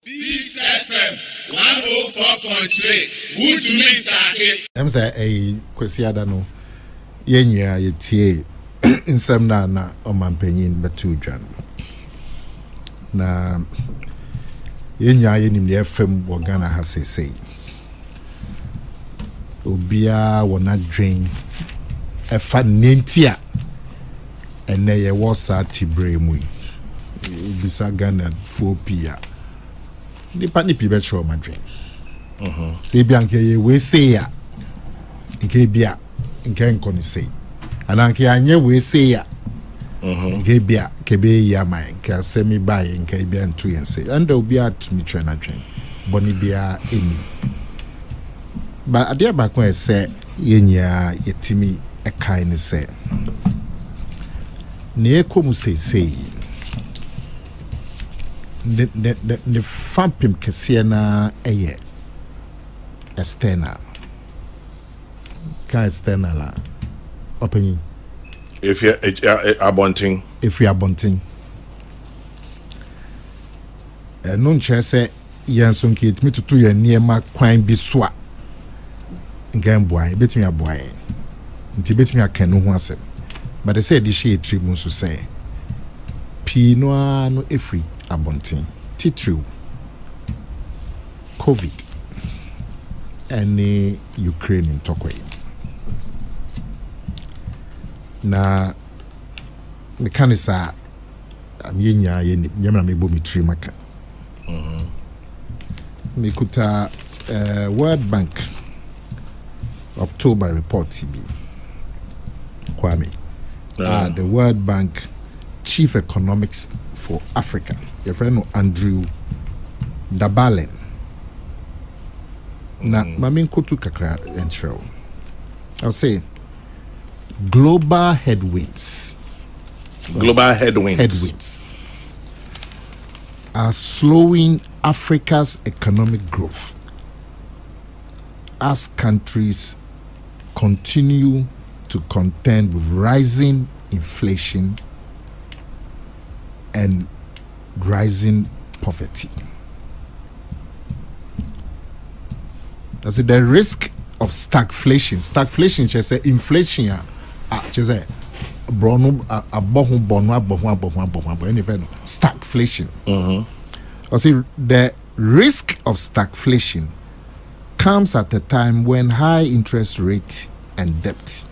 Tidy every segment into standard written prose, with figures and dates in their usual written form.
This FM 104.3. Good to meet you. I'm say a kwesiada no yenya yetie insem na omampanyin betu dwan na yenya yenim ne FM wo Ghana ha sesei obia wona dwen efa nentia ene ye wo sa tibre mu yi bisa Ghana 4p nipa ni pibe chro madwen bia nke ye we say ya nke bia nke nkoni say ananke anye we say ya nke bia kebe ya mai nke semi buy nke bia ntu yen say and obi at mi twa na dwen boni bia eni ba ade ba kon say yenya yetimi ekai ni say ne ekomu say the fampim kese na eye external ka external la opening if you abonting no nche se yanso nke etimi tutu ye niema kwan bi so a ngam boy betimi aboy nti betimi akanu ho asem but they say the she tribu so say pino no efri abonting titru COVID any Ukraine in Tokwe na the kanisa amyenya yemra mebo mitri maka mikuta World Bank October report TB Kwame the World Bank Chief Economist for Africa, your friend Andrew Dabalen. Na mamin kotu kakra enchro. I'll say global headwinds. Global headwinds are slowing Africa's economic growth as countries continue to contend with rising inflation and rising poverty. That's it, the risk of stagflation. Stagflation, she say inflation. She say stagflation. I say the risk of stagflation comes at a time when high interest rates and debt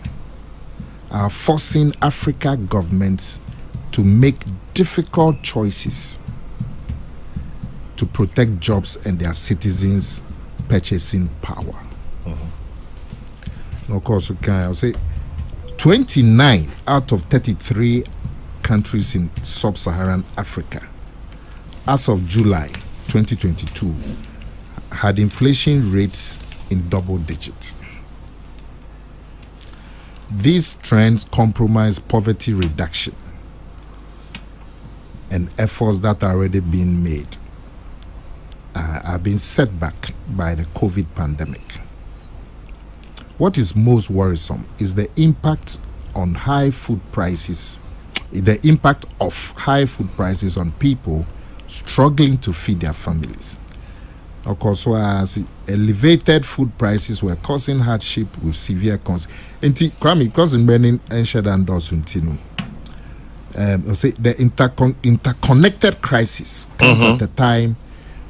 are forcing Africa governments to make difficult choices to protect jobs and their citizens' purchasing power. Of course, I'll say 29 out of 33 countries in sub-Saharan Africa, as of July 2022, had inflation rates in double digits. These trends compromise poverty reduction and efforts that are already being made are being set back by the COVID pandemic. What is most worrisome is the impact on high food prices, the impact of high food prices on people struggling to feed their families. Of course, as elevated food prices were causing hardship with severe consequences. Because in Benin and Shedan Dosuntino, say the interconnected crisis comes at a time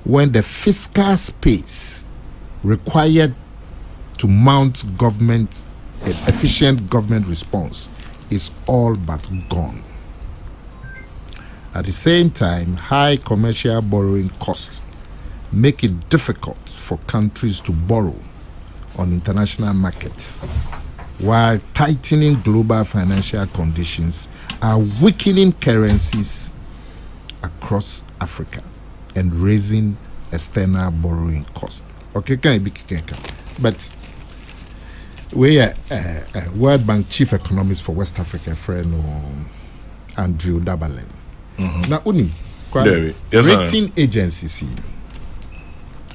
when the fiscal space required to mount efficient government response is all but gone. At the same time, high commercial borrowing costs make it difficult for countries to borrow on international markets, while tightening global financial conditions are weakening currencies across Africa and raising external borrowing costs. Okay, but we are World Bank Chief Economist for West Africa, friend Andrew Dabalen. Now, rating agencies,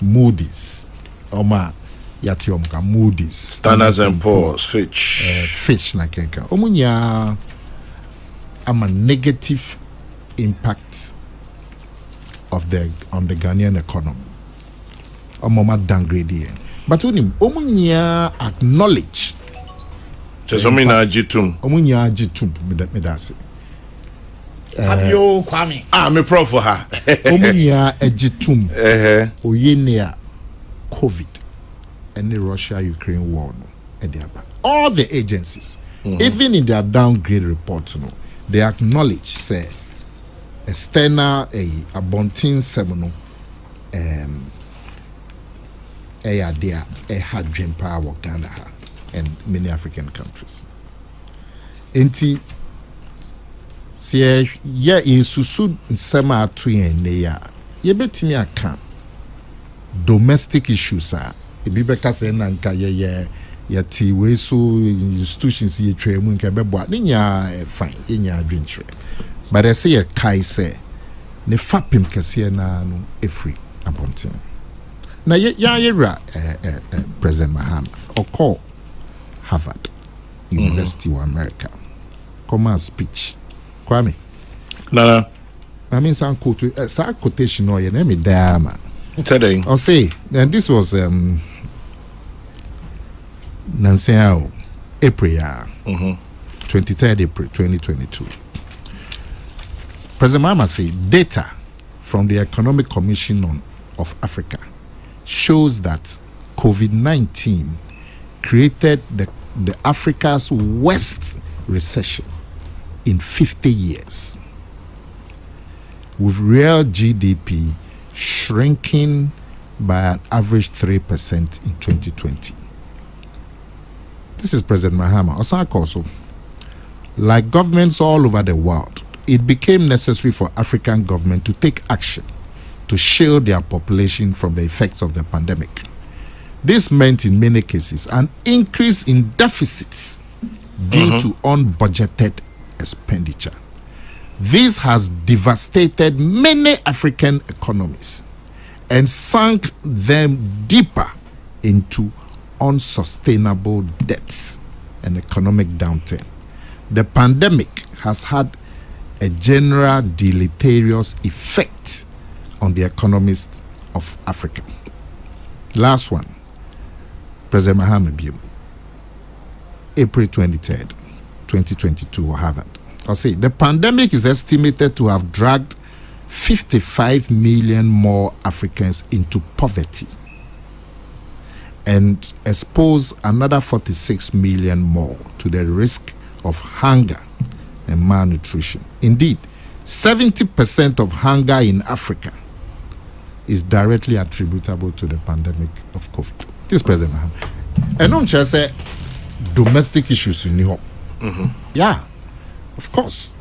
Moody's, Moody's, Standards and Poor's, Fitch, na kenka. Omunya ama negative impact on the Ghanaian economy. Omoma downgrade. But omunya acknowledge. Chesomina jitum. Omunya jitum medase. Fabio Kwame. Me prof for her. Omunya ejitum. Oyenea COVID and the Russia-Ukraine war no. All the agencies, even in their downgrade report, they acknowledge say external a bontin seven a hard dream power of Ghana and many African countries. Enti see ya isusu nsema atu yen ya ye betimi aka domestic issues are ebibeka say na nka ye ti we so institutions ye twemu nka bebo ne nya fine nya adwentre but I say a kai say ne fapim kese na no efri abonten na ya President Mahama or Harvard University of America come and speech Kwame Nana I mean some quotation or your name is Diama today I'll say and this was Nanseo April 23rd April 2022. President Mahama said data from the Economic Commission of Africa shows that COVID-19 created the Africa's worst recession in 50 years, with real GDP shrinking by an average 3% in 2020. This is President Mahama. Also, like governments all over the world, it became necessary for African government to take action to shield their population from the effects of the pandemic. This meant in many cases an increase in deficits due to unbudgeted expenditure. This has devastated many African economies and sunk them deeper into unsustainable debts and economic downturn. The pandemic has had a general deleterious effect on the economies of Africa. Last one, President Mahama, April 23rd, 2022, or Harvard. I'll say the pandemic is estimated to have dragged 55 million more Africans into poverty and expose another 46 million more to the risk of hunger and malnutrition. Indeed, 70% of hunger in Africa is directly attributable to the pandemic of COVID. This President Mahama. And don't just say domestic issues in New York. Yeah, of course.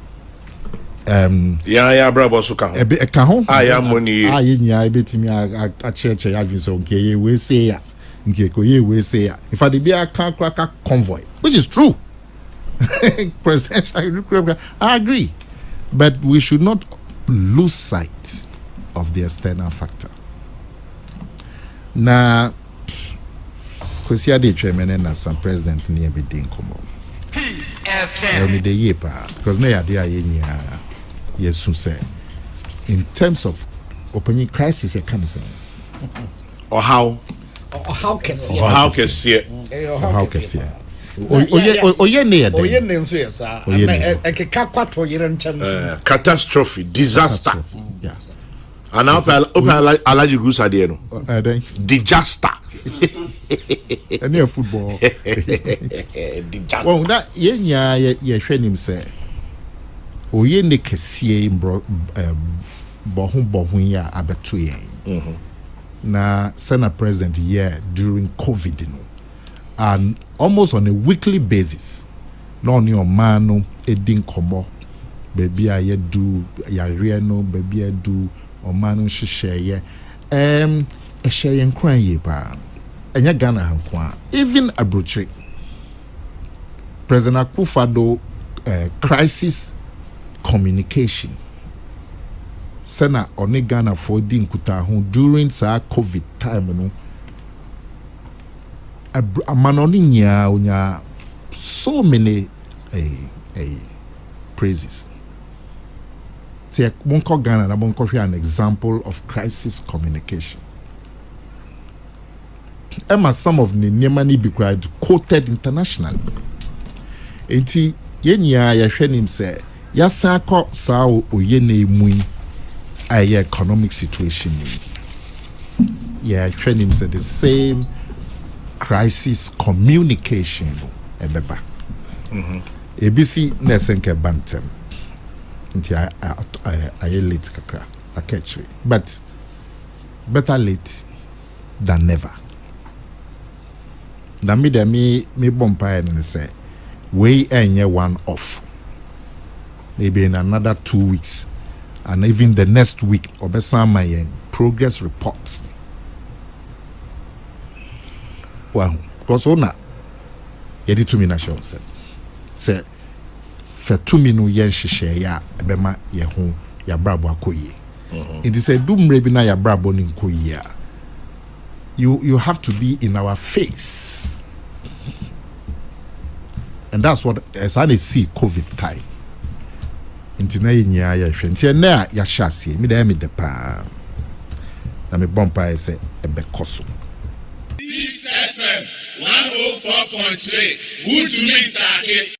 bravo suka ho. Aya money. Nya betimi a church ya dwin so nke we say ya. Nke ko ye we say ya. If I be a cracker convoy, which is true. Presidential, I agree. But we should not lose sight of the external factor. Now, because here they tremendous as some president near be doing come Peace FM. Because now they are yes, soon say in terms of opening crisis, you can say or how can see how can see it how can see it. Catastrophe, disaster. Yeah. And now open allergy groups are there. Disaster. Any football. Well, that ye him say. Oye ne kesiye bohun ya abetu yen. Na Senate President here during COVID, you know, and almost on a weekly basis, no on your man no edin komo, baby I do ya no baby I do or man share ye, a share and crying ye pa, and ya Ghana hankwa even abroad. President Akufo-Addo crisis communication. Sena oni Ghana for din kuta during sa COVID time no amanoni nya so many praises. Say Monko Ghana na Monko an example of crisis communication. Emma some of the Niemani be quoted internationally. Enti yenya ya hwenim say yasa ko sa oyene mu aye economic situation ni. Yeah, hwenim say the same crisis communication ebeba. ABC nesenke bantem. Nti I late kakra. I catch it. But better late than never. Na me bompa and say we enye one off. Maybe in another 2 weeks and even the next week obesa my progress report. Well, because ona yedi to me na show say for 2 minutes yen hihye ya ebema ye ho ya brabo akoye. It is a dumre bi na ya brabo ni nkoye. You have to be in our face. And that's what as I see COVID time. Intina yinya ya hwe. Nti na ya hyase me da me de pa. Na me bompa say ebekoso. This FM 104.3 Good to meet